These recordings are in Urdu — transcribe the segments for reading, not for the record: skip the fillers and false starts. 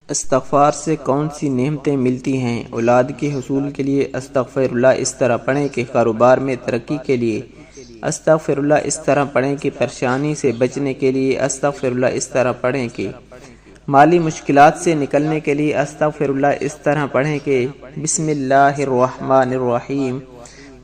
استغفار سے کون سی نعمتیں ملتی ہیں؟ اولاد کے حصول کے لیے استغفر اللہ اس طرح پڑھیں کہ کاروبار میں ترقی کے لیے استغفر اللہ اس طرح پڑھیں کہ پریشانی سے بچنے کے لیے استغفر اللہ اس طرح پڑھیں کہ مالی مشکلات سے نکلنے کے لیے استغفر اللہ اس طرح پڑھیں کہ بسم اللہ الرحمن الرحیم۔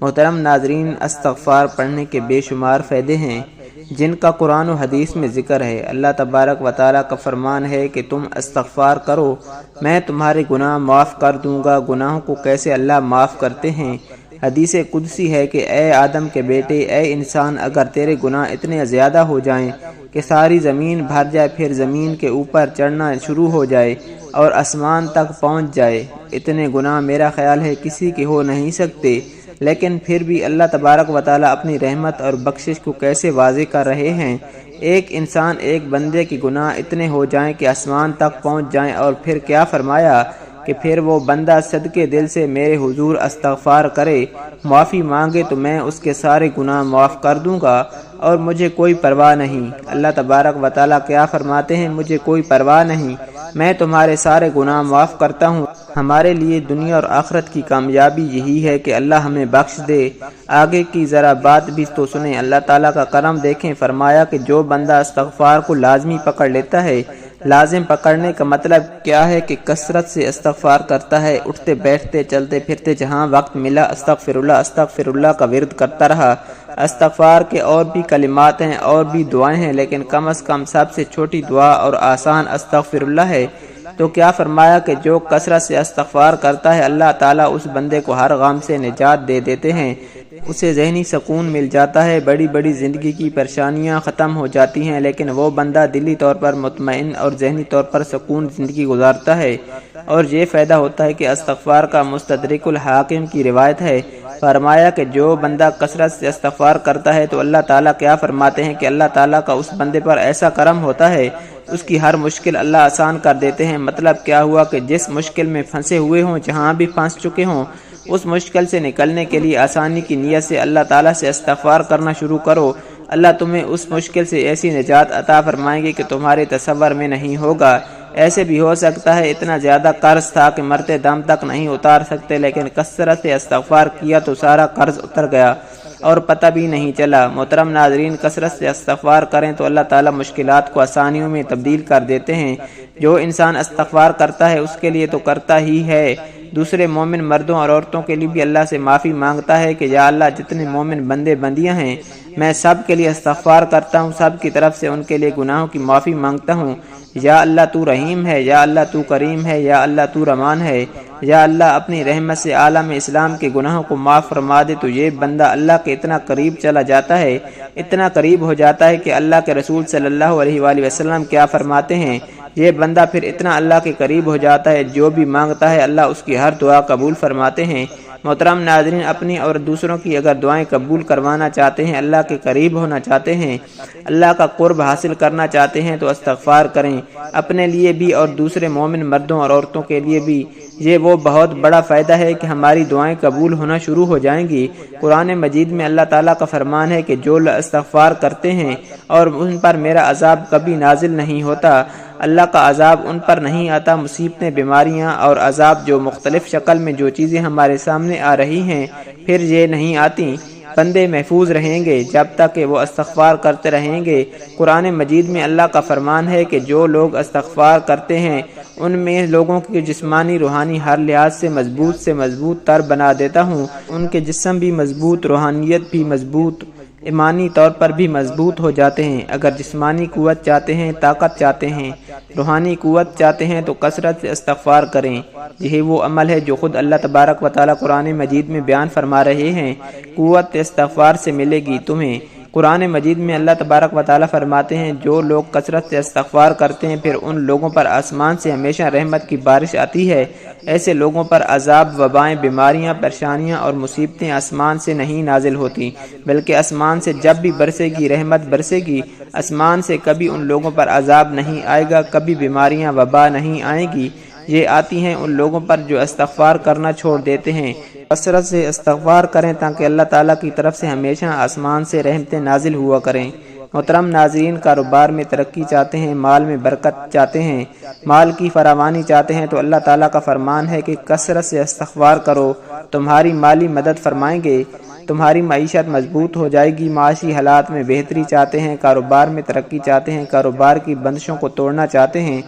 محترم ناظرین، استغفار پڑھنے کے بے شمار فائدے ہیں جن کا قرآن و حدیث میں ذکر ہے۔ اللہ تبارک و تعالیٰ کا فرمان ہے کہ تم استغفار کرو، میں تمہارے گناہ معاف کر دوں گا۔ گناہوں کو کیسے اللہ معاف کرتے ہیں؟ حدیث قدسی ہے کہ اے آدم کے بیٹے، اے انسان، اگر تیرے گناہ اتنے زیادہ ہو جائیں کہ ساری زمین بھر جائے، پھر زمین کے اوپر چڑھنا شروع ہو جائے اور آسمان تک پہنچ جائے، اتنے گناہ میرا خیال ہے کسی کے ہو نہیں سکتے، لیکن پھر بھی اللہ تبارک و تعالیٰ اپنی رحمت اور بخشش کو کیسے واضح کر رہے ہیں۔ ایک انسان، ایک بندے کے گناہ اتنے ہو جائیں کہ آسمان تک پہنچ جائیں، اور پھر کیا فرمایا کہ پھر وہ بندہ صدقے دل سے میرے حضور استغفار کرے، معافی مانگے تو میں اس کے سارے گناہ معاف کر دوں گا اور مجھے کوئی پرواہ نہیں۔ اللہ تبارک و تعالیٰ کیا فرماتے ہیں؟ مجھے کوئی پرواہ نہیں، میں تمہارے سارے گناہ معاف کرتا ہوں۔ ہمارے لیے دنیا اور آخرت کی کامیابی یہی ہے کہ اللہ ہمیں بخش دے۔ آگے کی ذرا بات بھی تو سنیں، اللہ تعالیٰ کا کرم دیکھیں۔ فرمایا کہ جو بندہ استغفار کو لازمی پکڑ لیتا ہے، لازم پکڑنے کا مطلب کیا ہے کہ کثرت سے استغفار کرتا ہے، اٹھتے بیٹھتے چلتے پھرتے جہاں وقت ملا استغفر اللہ کا ورد کرتا رہا۔ استغفار کے اور بھی کلمات ہیں اور بھی دعائیں ہیں، لیکن کم از کم سب سے چھوٹی دعا اور آسان استغفر اللہ ہے۔ تو کیا فرمایا کہ جو کثرت سے استغفار کرتا ہے، اللہ تعالیٰ اس بندے کو ہر غم سے نجات دے دیتے ہیں، اسے ذہنی سکون مل جاتا ہے، بڑی بڑی زندگی کی پریشانیاں ختم ہو جاتی ہیں، لیکن وہ بندہ دلی طور پر مطمئن اور ذہنی طور پر سکون زندگی گزارتا ہے۔ اور یہ فائدہ ہوتا ہے کہ استغفار کا مستدرک الحاکم کی روایت ہے، فرمایا کہ جو بندہ کثرت سے استغفار کرتا ہے تو اللہ تعالیٰ کیا فرماتے ہیں کہ اللہ تعالیٰ کا اس بندے پر ایسا کرم ہوتا ہے، اس کی ہر مشکل اللہ آسان کر دیتے ہیں۔ مطلب کیا ہوا کہ جس مشکل میں پھنسے ہوئے ہوں، جہاں بھی پھنس چکے ہوں، اس مشکل سے نکلنے کے لیے آسانی کی نیت سے اللہ تعالیٰ سے استغفار کرنا شروع کرو، اللہ تمہیں اس مشکل سے ایسی نجات عطا فرمائیں گے کہ تمہارے تصور میں نہیں ہوگا۔ ایسے بھی ہو سکتا ہے اتنا زیادہ قرض تھا کہ مرتے دم تک نہیں اتار سکتے، لیکن کثرت سے استغفار کیا تو سارا قرض اتر گیا اور پتہ بھی نہیں چلا۔ محترم ناظرین، کثرت سے استغفار کریں تو اللہ تعالیٰ مشکلات کو آسانیوں میں تبدیل کر دیتے ہیں۔ جو انسان استغفار کرتا ہے اس کے لیے تو کرتا ہی ہے، دوسرے مومن مردوں اور عورتوں کے لیے بھی اللہ سے معافی مانگتا ہے کہ یا اللہ، جتنے مومن بندے بندیاں ہیں میں سب کے لیے استغفار کرتا ہوں، سب کی طرف سے ان کے لیے گناہوں کی معافی مانگتا ہوں۔ یا اللہ تو رحیم ہے، یا اللہ تو کریم ہے، یا اللہ تو رحمان ہے، یا اللہ اپنی رحمت سے عالم اسلام کے گناہوں کو معاف فرما دے، تو یہ بندہ اللہ کے اتنا قریب چلا جاتا ہے، اتنا قریب ہو جاتا ہے کہ اللہ کے رسول صلی اللہ علیہ وآلہ وسلم کیا فرماتے ہیں، یہ بندہ پھر اتنا اللہ کے قریب ہو جاتا ہے، جو بھی مانگتا ہے اللہ اس کی ہر دعا قبول فرماتے ہیں۔ محترم ناظرین، اپنی اور دوسروں کی اگر دعائیں قبول کروانا چاہتے ہیں، اللہ کے قریب ہونا چاہتے ہیں، اللہ کا قرب حاصل کرنا چاہتے ہیں تو استغفار کریں، اپنے لیے بھی اور دوسرے مومن مردوں اور عورتوں کے لیے بھی۔ یہ وہ بہت بڑا فائدہ ہے کہ ہماری دعائیں قبول ہونا شروع ہو جائیں گی۔ قرآن مجید میں اللہ تعالیٰ کا فرمان ہے کہ جو استغفار کرتے ہیں اور ان پر میرا عذاب کبھی نازل نہیں ہوتا، اللہ کا عذاب ان پر نہیں آتا۔ مصیبتیں، بیماریاں اور عذاب جو مختلف شکل میں جو چیزیں ہمارے سامنے آ رہی ہیں، پھر یہ نہیں آتی۔ بندے محفوظ رہیں گے جب تک کہ وہ استغفار کرتے رہیں گے۔ قرآن مجید میں اللہ کا فرمان ہے کہ جو لوگ استغفار کرتے ہیں ان میں لوگوں کی جسمانی روحانی ہر لحاظ سے مضبوط تر بنا دیتا ہوں، ان کے جسم بھی مضبوط، روحانیت بھی مضبوط، ایمانی طور پر بھی مضبوط ہو جاتے ہیں۔ اگر جسمانی قوت چاہتے ہیں، طاقت چاہتے ہیں، روحانی قوت چاہتے ہیں تو کثرت سے استغفار کریں۔ یہی وہ عمل ہے جو خود اللہ تبارک و تعالیٰ قرآن مجید میں بیان فرما رہے ہیں۔ قوت استغفار سے ملے گی تمہیں۔ قرآن مجید میں اللہ تبارک و تعالیٰ فرماتے ہیں جو لوگ کثرت سے استغفار کرتے ہیں پھر ان لوگوں پر آسمان سے ہمیشہ رحمت کی بارش آتی ہے۔ ایسے لوگوں پر عذاب، وبائیں، بیماریاں، پریشانیاں اور مصیبتیں آسمان سے نہیں نازل ہوتی، بلکہ آسمان سے جب بھی برسے گی رحمت برسے گی۔ آسمان سے کبھی ان لوگوں پر عذاب نہیں آئے گا، کبھی بیماریاں، وبا نہیں آئیں گی۔ یہ آتی ہیں ان لوگوں پر جو استغفار کرنا چھوڑ دیتے ہیں۔ کثرت سے استغفار کریں تاکہ اللہ تعالیٰ کی طرف سے ہمیشہ آسمان سے رحمتیں نازل ہوا کریں۔ محترم ناظرین، کاروبار میں ترقی چاہتے ہیں، مال میں برکت چاہتے ہیں، مال کی فراوانی چاہتے ہیں تو اللہ تعالیٰ کا فرمان ہے کہ کثرت سے استغفار کرو، تمہاری مالی مدد فرمائیں گے، تمہاری معیشت مضبوط ہو جائے گی۔ معاشی حالات میں بہتری چاہتے ہیں، کاروبار میں ترقی چاہتے ہیں، کاروبار کی بندشوں کو توڑنا چاہتے ہیں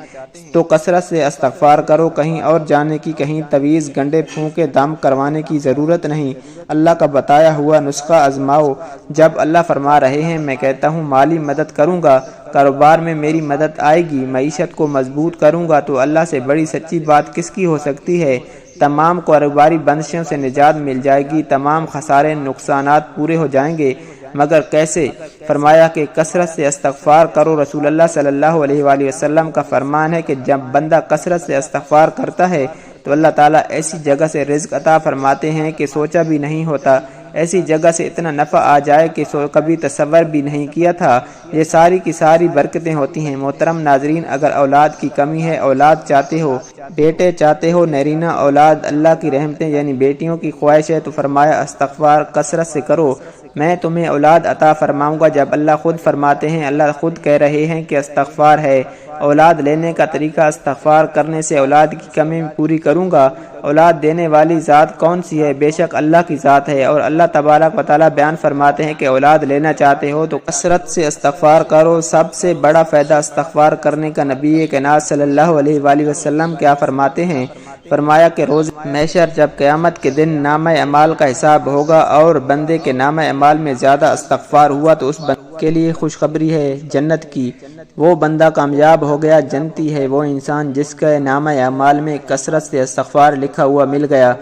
تو کثرت سے استغفار کرو۔ کہیں اور جانے کی، کہیں تویز گنڈے پھونکے دم کروانے کی ضرورت نہیں، اللہ کا بتایا ہوا نسخہ آزماؤ۔ جب اللہ فرما رہے ہیں میں کہتا ہوں مالی مدد کروں گا، کاروبار میں میری مدد آئے گی، معیشت کو مضبوط کروں گا، تو اللہ سے بڑی سچی بات کس کی ہو سکتی ہے؟ تمام کاروباری بندشوں سے نجات مل جائے گی، تمام خسارے نقصانات پورے ہو جائیں گے، مگر کیسے؟ فرمایا کہ کثرت سے استغفار کرو۔ رسول اللہ صلی اللہ علیہ وآلہ وسلم کا فرمان ہے کہ جب بندہ کثرت سے استغفار کرتا ہے تو اللہ تعالیٰ ایسی جگہ سے رزق عطا فرماتے ہیں کہ سوچا بھی نہیں ہوتا، ایسی جگہ سے اتنا نفع آ جائے کہ کبھی تصور بھی نہیں کیا تھا۔ یہ ساری کی ساری برکتیں ہوتی ہیں۔ محترم ناظرین، اگر اولاد کی کمی ہے، اولاد چاہتے ہو، بیٹے چاہتے ہو، نرینہ اولاد اللہ کی رحمتیں یعنی بیٹیوں کی خواہش ہے، تو فرمایا استغفار کثرت سے کرو، میں تمہیں اولاد عطا فرماؤں گا۔ جب اللہ خود فرماتے ہیں، اللہ خود کہہ رہے ہیں کہ استغفار ہے، اولاد لینے کا طریقہ استغفار کرنے سے اولاد کی کمی پوری کروں گا۔ اولاد دینے والی ذات کون سی ہے؟ بے شک اللہ کی ذات ہے، اور اللہ تبارک و تعالیٰ بیان فرماتے ہیں کہ اولاد لینا چاہتے ہو تو کثرت سے استغفار کرو۔ سب سے بڑا فائدہ استغفار کرنے کا نبی کائنات صلی اللہ علیہ وآلہ وسلم کیا فرماتے ہیں؟ فرمایا کہ روز محشر جب قیامت کے دن نامہ اعمال کا حساب ہوگا اور بندے کے نامہ اعمال میں زیادہ استغفار ہوا تو اس بندے کے لیے خوشخبری ہے جنت کی، وہ بندہ کامیاب ہو گیا، جنتی ہے وہ انسان جس کا نامہ اعمال میں کثرت سے استغفار لکھا ہوا مل گیا۔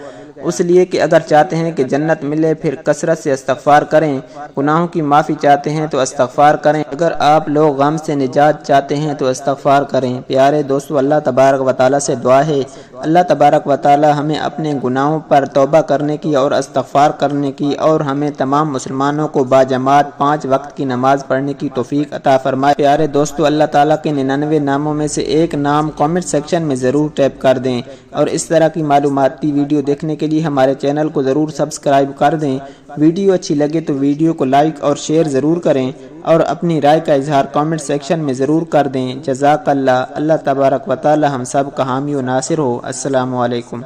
اس لیے کہ اگر چاہتے ہیں کہ جنت ملے پھر کثرت سے استغفار کریں، گناہوں کی معافی چاہتے ہیں تو استغفار کریں، اگر آپ لوگ غم سے نجات چاہتے ہیں تو استغفار کریں۔ پیارے دوستو، اللہ تبارک و تعالیٰ سے دعا ہے اللہ تبارک و تعالیٰ ہمیں اپنے گناہوں پر توبہ کرنے کی اور استغفار کرنے کی، اور ہمیں تمام مسلمانوں کو باجماعت 5 وقت کی نماز پڑھنے کی توفیق عطا فرمائے۔ پیارے دوستو، اللہ تعالیٰ کے 99 ناموں میں سے ایک نام کامنٹ سیکشن میں ضرور ٹیپ کر دیں، اور اس طرح کی معلوماتی ویڈیو دیکھنے کے لیے ہمارے چینل کو ضرور سبسکرائب کر دیں۔ ویڈیو اچھی لگے تو ویڈیو کو لائک اور شیئر ضرور کریں، اور اپنی رائے کا اظہار کامنٹ سیکشن میں ضرور کر دیں۔ جزاک اللہ۔ اللہ تبارک و تعالی ہم سب کا حامی و ناصر ہو۔ السلام علیکم۔